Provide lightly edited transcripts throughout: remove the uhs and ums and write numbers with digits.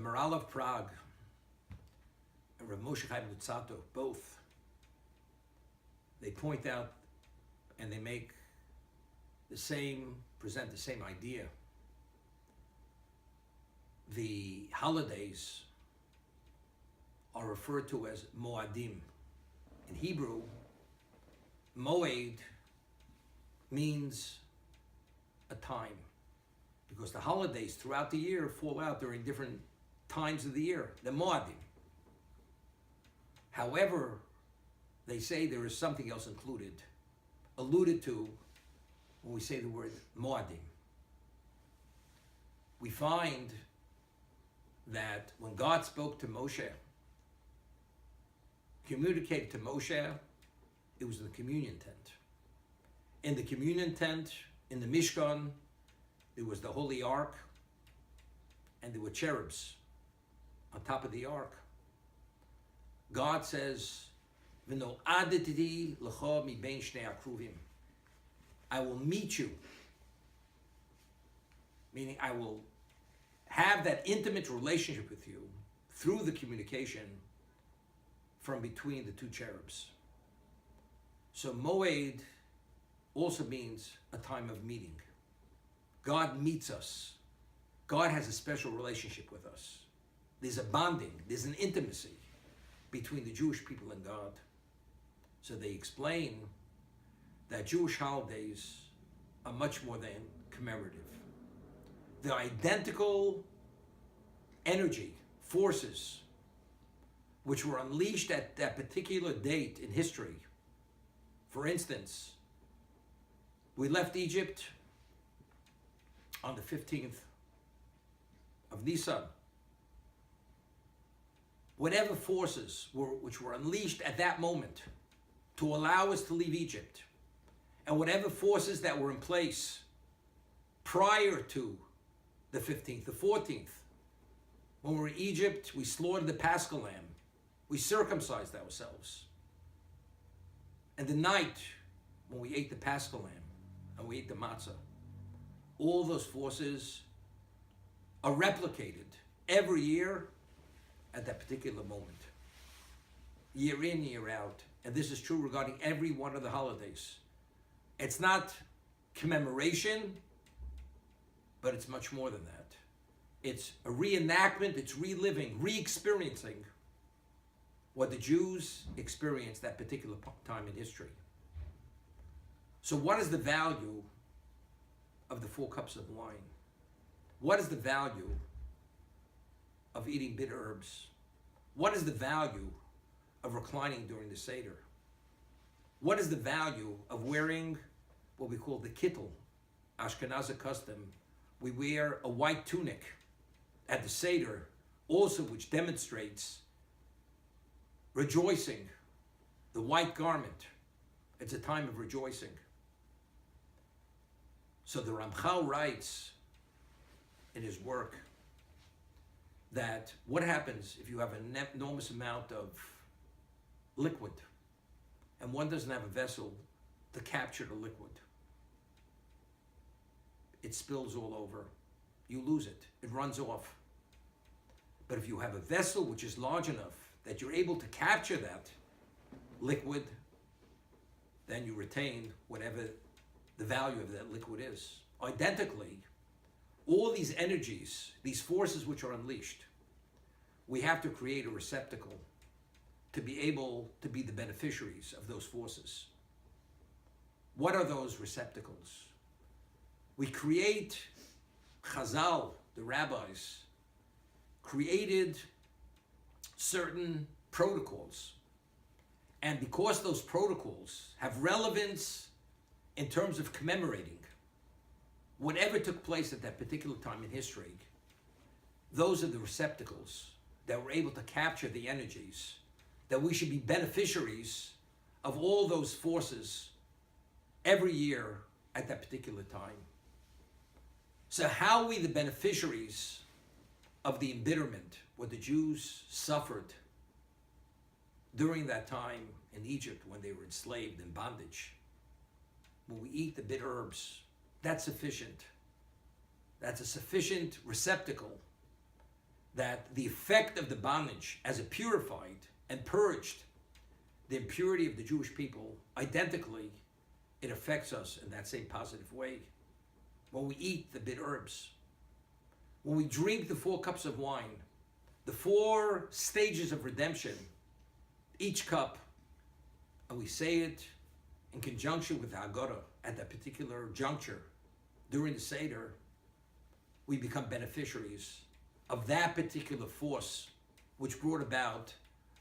Maharal of Prague and Rav Moshe Chaim Luzzatto, both, they point out and they present the same idea. The holidays are referred to as Moadim. In Hebrew, Moed means a time, because the holidays throughout the year fall out during different times of the year, the Moadim. However, they say there is something else alluded to when we say the word Moadim. We find that when God spoke to Moshe, communicated to Moshe, it was in the communion tent. In the communion tent, in the Mishkan, there was the Holy Ark, and there were cherubs on top of the Ark. God says, "V'no adetiti l'cha mi bein shnei akruvim." I will meet you, meaning I will have that intimate relationship with you through the communication from between the two cherubs. So Moed also means a time of meeting. God meets us. God has a special relationship with us. There's a bonding, there's an intimacy between the Jewish people and God. So they explain that Jewish holidays are much more than commemorative. They're identical energy, forces, which were unleashed at that particular date in history. For instance, we left Egypt on the 15th of Nisan. Whatever forces which were unleashed at that moment to allow us to leave Egypt, and whatever forces that were in place prior to the 15th, the 14th, when we were in Egypt, we slaughtered the Paschal lamb. We circumcised ourselves. And the night when we ate the Paschal lamb and we ate the matzah, all those forces are replicated every year at that particular moment, year in, year out. And this is true regarding every one of the holidays. It's not commemoration, but it's much more than that. It's a reenactment, it's reliving, re-experiencing what the Jews experienced that particular time in history. So what is the value of the 4 cups of wine? What is the value of eating bitter herbs? What is the value of reclining during the Seder? What is the value of wearing what we call the kittel, Ashkenazi custom? We wear a white tunic at the Seder, also which demonstrates rejoicing, the white garment. It's a time of rejoicing. So the Ramchal writes in his work that what happens if you have an enormous amount of liquid and one doesn't have a vessel to capture the liquid? It spills all over. You lose it. It runs off. But if you have a vessel which is large enough that you're able to capture that liquid, then you retain whatever the value of that liquid is. Identically, all these energies, these forces which are unleashed, we have to create a receptacle to be able to be the beneficiaries of those forces. What are those receptacles? We create, Chazal, the rabbis, created certain protocols. And because those protocols have relevance in terms of commemorating whatever took place at that particular time in history, those are the receptacles that were able to capture the energies, that we should be beneficiaries of all those forces every year at that particular time. So how are we the beneficiaries of the embitterment, what the Jews suffered during that time in Egypt when they were enslaved in bondage? When we eat the bitter herbs, that's sufficient. That's a sufficient receptacle that the effect of the bondage as it purified and purged the impurity of the Jewish people, identically, it affects us in that same positive way. When we eat the bitter herbs, when we drink the 4 cups of wine, the 4 stages of redemption, each cup, and we say it in conjunction with the Haggadah at that particular juncture during the Seder, we become beneficiaries of that particular force which brought about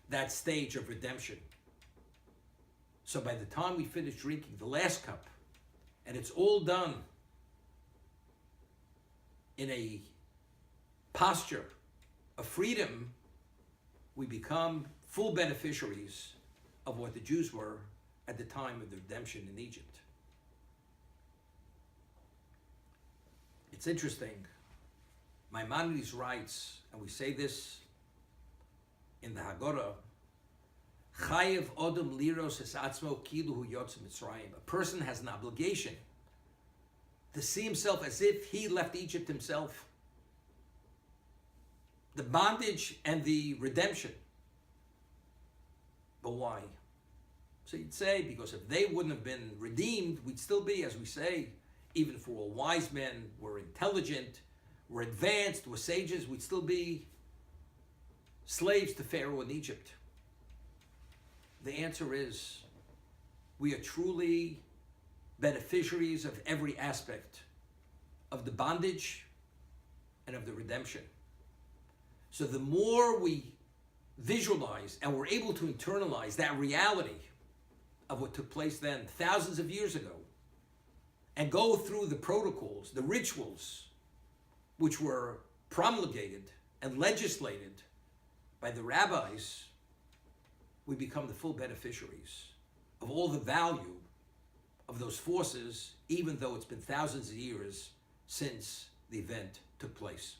that stage of redemption. So by the time we finish drinking the last cup, and it's all done in a posture of freedom, we become full beneficiaries of what the Jews were at the time of the redemption in Egypt. It's interesting. Maimonides writes, and we say this in the Haggadah, Chayev Odom Liros es Atzmo Kilu Hu Yotze Mitzrayim. A person has an obligation to see himself as if he left Egypt himself. The bondage and the redemption. But why? So you'd say, because if they wouldn't have been redeemed, we'd still be, as we say, even if we're wise men, we're intelligent, we're advanced, we're sages, we'd still be slaves to Pharaoh in Egypt. The answer is, we are truly beneficiaries of every aspect of the bondage and of the redemption. So the more we visualize and we're able to internalize that reality of what took place then, thousands of years ago, and go through the protocols, the rituals, which were promulgated and legislated by the rabbis, we become the full beneficiaries of all the value of those forces, even though it's been thousands of years since the event took place.